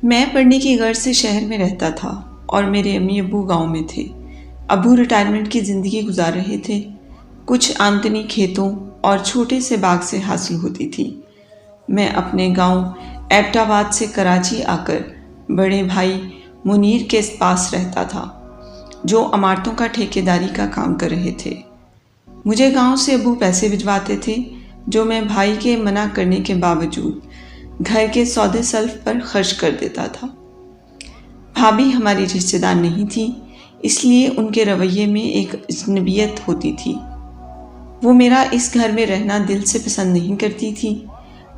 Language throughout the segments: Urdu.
میں پڑھنے کی غرض سے شہر میں رہتا تھا اور میرے امی ابو گاؤں میں تھے۔ ابو ریٹائرمنٹ کی زندگی گزار رہے تھے۔ کچھ آمدنی کھیتوں اور چھوٹے سے باغ سے حاصل ہوتی تھی۔ میں اپنے گاؤں ایبٹ آباد سے کراچی آ کر بڑے بھائی منیر کے پاس رہتا تھا، جو عمارتوں کا ٹھیکیداری کا کام کر رہے تھے۔ مجھے گاؤں سے ابو پیسے بھجواتے تھے، جو میں بھائی کے منع کرنے کے باوجود گھر کے سودے سلف پر خرچ کر دیتا تھا۔ بھابھی ہماری رشتہ دار نہیں تھی، اس لیے ان کے رویے میں ایک اجنبیت ہوتی تھی۔ وہ میرا اس گھر میں رہنا دل سے پسند نہیں کرتی تھی،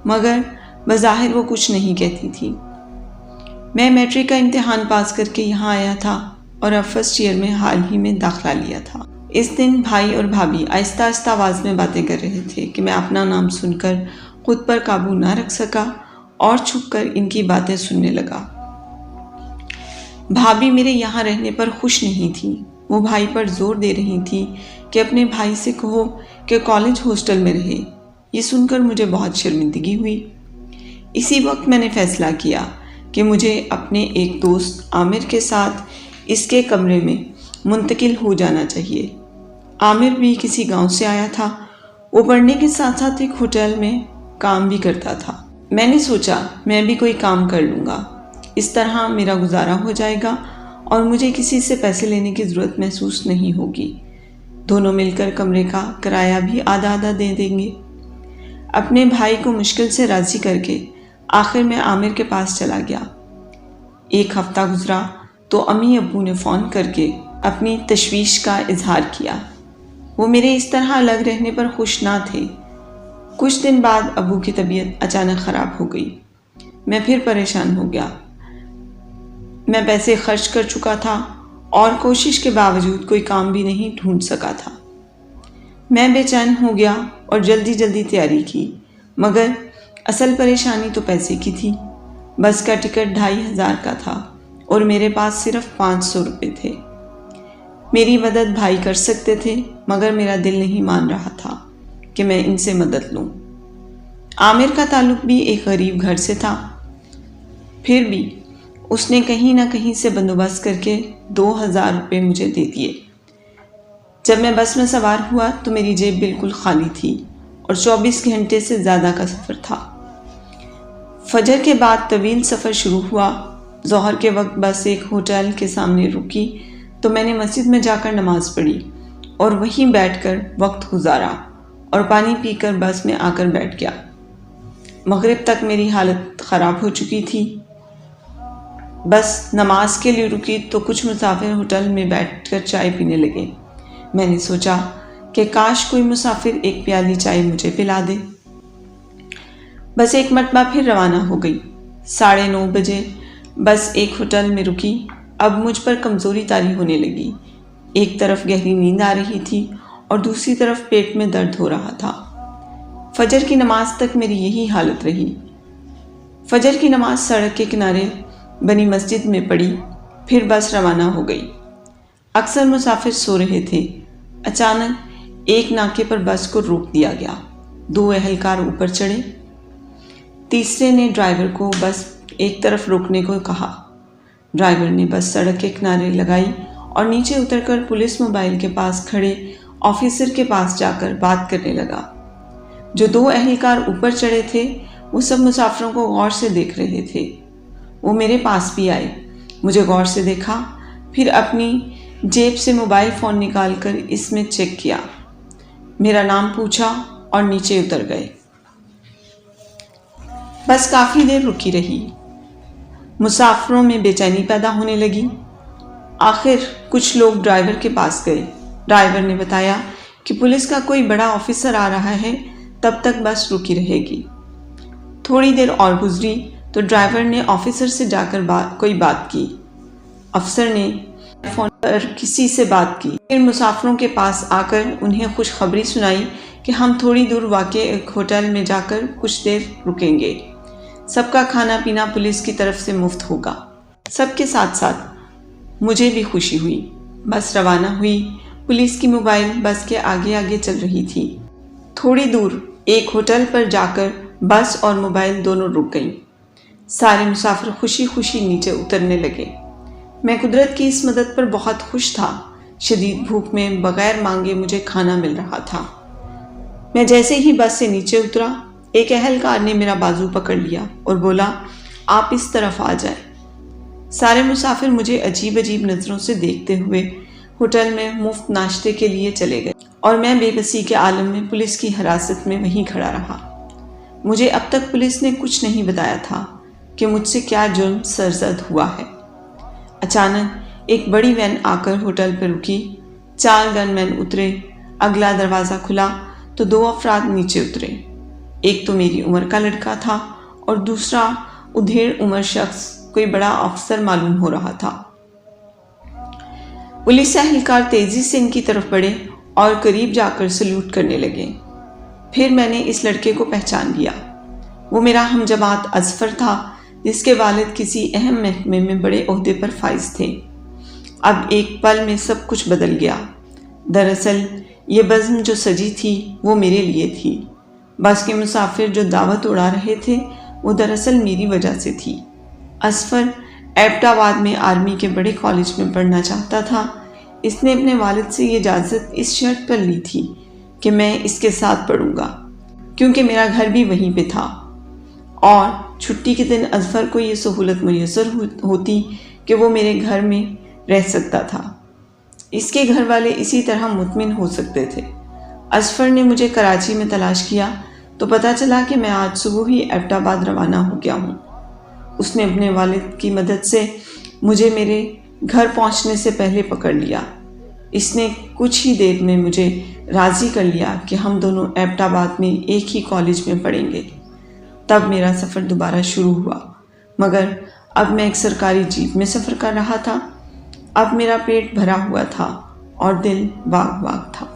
مگر بظاہر وہ کچھ نہیں کہتی تھی۔ میں میٹرک کا امتحان پاس کر کے یہاں آیا تھا اور اب فرسٹ ایئر میں حال ہی میں داخلہ لیا تھا۔ اس دن بھائی اور بھابھی آہستہ آہستہ آواز میں باتیں کر رہے تھے کہ میں اپنا نام سن کر خود پر قابو نہ رکھ سکا اور چھپ کر ان کی باتیں سننے لگا۔ بھابھی میرے یہاں رہنے پر خوش نہیں تھی۔ وہ بھائی پر زور دے رہی تھی کہ اپنے بھائی سے کہو کہ کالج ہاسٹل میں رہے۔ یہ سن کر مجھے بہت شرمندگی ہوئی۔ اسی وقت میں نے فیصلہ کیا کہ مجھے اپنے ایک دوست عامر کے ساتھ اس کے کمرے میں منتقل ہو جانا چاہیے۔ عامر بھی کسی گاؤں سے آیا تھا۔ وہ پڑھنے کے ساتھ ساتھ ایک ہوٹل میں کام بھی کرتا تھا۔ میں نے سوچا میں بھی کوئی کام کر لوں گا، اس طرح میرا گزارا ہو جائے گا اور مجھے کسی سے پیسے لینے کی ضرورت محسوس نہیں ہوگی۔ دونوں مل کر کمرے کا کرایہ بھی آدھا آدھا دے دیں گے۔ اپنے بھائی کو مشکل سے راضی کر کے آخر میں عامر کے پاس چلا گیا۔ ایک ہفتہ گزرا تو امی ابو نے فون کر کے اپنی تشویش کا اظہار کیا۔ وہ میرے اس طرح الگ رہنے پر خوش نہ تھے۔ کچھ دن بعد ابو کی طبیعت اچانک خراب ہو گئی۔ میں پھر پریشان ہو گیا۔ میں پیسے خرچ کر چکا تھا اور کوشش کے باوجود کوئی کام بھی نہیں ڈھونڈ سکا تھا۔ میں بے چین ہو گیا اور جلدی جلدی تیاری کی، مگر اصل پریشانی تو پیسے کی تھی۔ بس کا ٹکٹ 2500 کا تھا اور میرے پاس صرف 500 روپے تھے۔ میری مدد بھائی کر سکتے تھے، مگر میرا دل نہیں مان رہا تھا کہ میں ان سے مدد لوں۔ عامر کا تعلق بھی ایک غریب گھر سے تھا، پھر بھی اس نے کہیں نہ کہیں سے بندوبست کر کے 2000 روپے مجھے دے دیے۔ جب میں بس میں سوار ہوا تو میری جیب بالکل خالی تھی اور 24 گھنٹے سے زیادہ کا سفر تھا۔ فجر کے بعد طویل سفر شروع ہوا۔ ظہر کے وقت بس ایک ہوٹل کے سامنے رکی تو میں نے مسجد میں جا کر نماز پڑھی اور وہیں بیٹھ کر وقت گزارا اور پانی پی کر بس میں آ کر بیٹھ گیا۔ مغرب تک میری حالت خراب ہو چکی تھی۔ بس نماز کے لیے رکی تو کچھ مسافر ہوٹل میں بیٹھ کر چائے پینے لگے۔ میں نے سوچا کہ کاش کوئی مسافر ایک پیالی چائے مجھے پلا دے۔ بس ایک مرتبہ پھر روانہ ہو گئی۔ 9:30 بجے بس ایک ہوٹل میں رکی۔ اب مجھ پر کمزوری طاری ہونے لگی۔ ایک طرف گہری نیند آ رہی تھی اور دوسری طرف پیٹ میں درد ہو رہا تھا۔ فجر کی نماز تک میری یہی حالت رہی۔ فجر کی نماز سڑک کے کنارے بنی مسجد میں پڑھی، پھر بس روانہ ہو گئی۔ اکثر مسافر سو رہے تھے۔ اچانک ایک ناکے پر بس کو روک دیا گیا۔ 2 اہلکار اوپر چڑھے۔ تیسرے نے ڈرائیور کو بس ایک طرف روکنے کو کہا۔ ڈرائیور نے بس سڑک کے کنارے لگائی اور نیچے اتر کر پولیس موبائل کے پاس کھڑے آفیسر کے پاس جا کر بات کرنے لگا۔ جو 2 اہلکار اوپر چڑھے تھے وہ سب مسافروں کو غور سے دیکھ رہے تھے۔ وہ میرے پاس بھی آئے، مجھے غور سے دیکھا، پھر اپنی جیب سے موبائل فون نکال کر اس میں چیک کیا، میرا نام پوچھا اور نیچے اتر گئے۔ بس کافی دیر رکی رہی۔ مسافروں میں بے چینی پیدا ہونے لگی۔ آخر کچھ لوگ ڈرائیور کے پاس گئے۔ ڈرائیور نے بتایا کہ پولیس کا کوئی بڑا آفیسر آ رہا ہے، تب تک بس رکی رہے گی۔ تھوڑی دیر اور گزری تو ڈرائیور نے آفیسر سے جا کر کوئی بات کی۔ افسر نے فون پر کسی سے بات کی، پھر مسافروں کے پاس آ کر انہیں خوشخبری سنائی کہ ہم تھوڑی دور واقع ایک ہوٹل میں جا کر کچھ دیر رکیں گے۔ سب کا کھانا پینا پولیس کی طرف سے مفت ہوگا۔ سب کے ساتھ ساتھ مجھے بھی خوشی ہوئی۔ بس روانہ ہوئی۔ پولیس کی موبائل بس کے آگے آگے چل رہی تھی۔ تھوڑی دور ایک ہوٹل پر جا کر بس اور موبائل دونوں رک گئیں۔ سارے مسافر خوشی خوشی نیچے اترنے لگے۔ میں قدرت کی اس مدد پر بہت خوش تھا۔ شدید بھوک میں بغیر مانگے مجھے کھانا مل رہا تھا۔ میں جیسے ہی بس سے نیچے اترا، ایک اہلکار نے میرا بازو پکڑ لیا اور بولا، آپ اس طرف آ جائیں۔ سارے مسافر مجھے عجیب عجیب نظروں سے دیکھتے ہوئے ہوٹل میں مفت ناشتے کے لیے چلے گئے اور میں بے بسی کے عالم میں پولیس کی حراست میں وہیں کھڑا رہا۔ مجھے اب تک پولیس نے کچھ نہیں بتایا تھا کہ مجھ سے کیا جرم سرزد ہوا ہے۔ اچانک ایک بڑی وین آ کر ہوٹل پر رکی، 4 گن مین اترے، اگلا دروازہ کھلا تو 2 افراد نیچے اترے۔ ایک تو میری عمر کا لڑکا تھا اور دوسرا ادھیڑ عمر شخص کوئی بڑا افسر معلوم ہو رہا تھا۔ پولیس اہلکار تیزی سے ان کی طرف بڑھے اور قریب جا کر سلوٹ کرنے لگے۔ پھر میں نے اس لڑکے کو پہچان لیا۔ وہ میرا ہم جماعت اظفر تھا، جس کے والد کسی اہم محکمے میں بڑے عہدے پر فائز تھے۔ اب ایک پل میں سب کچھ بدل گیا۔ دراصل یہ بزم جو سجی تھی وہ میرے لیے تھی۔ بس کے مسافر جو دعوت اڑا رہے تھے وہ دراصل میری وجہ سے تھی۔ اظفر ایبٹ آباد میں آرمی کے بڑے کالج میں پڑھنا چاہتا تھا۔ اس نے اپنے والد سے یہ اجازت اس شرط پر لی تھی کہ میں اس کے ساتھ پڑھوں گا، کیونکہ میرا گھر بھی وہیں پہ تھا اور چھٹی کے دن اظفر کو یہ سہولت میسر ہوتی کہ وہ میرے گھر میں رہ سکتا تھا۔ اس کے گھر والے اسی طرح مطمئن ہو سکتے تھے۔ اظفر نے مجھے کراچی میں تلاش کیا تو پتہ چلا کہ میں آج صبح ہی ایبٹ آباد روانہ ہو گیا ہوں۔ اس نے اپنے والد کی مدد سے مجھے میرے گھر پہنچنے سے پہلے پکڑ لیا۔ اس نے کچھ ہی دیر میں مجھے راضی کر لیا کہ ہم دونوں ایبٹ آباد میں ایک ہی کالج میں پڑھیں گے۔ تب میرا سفر دوبارہ شروع ہوا، مگر اب میں ایک سرکاری جیپ میں سفر کر رہا تھا۔ اب میرا پیٹ بھرا ہوا تھا اور دل باغ باغ تھا۔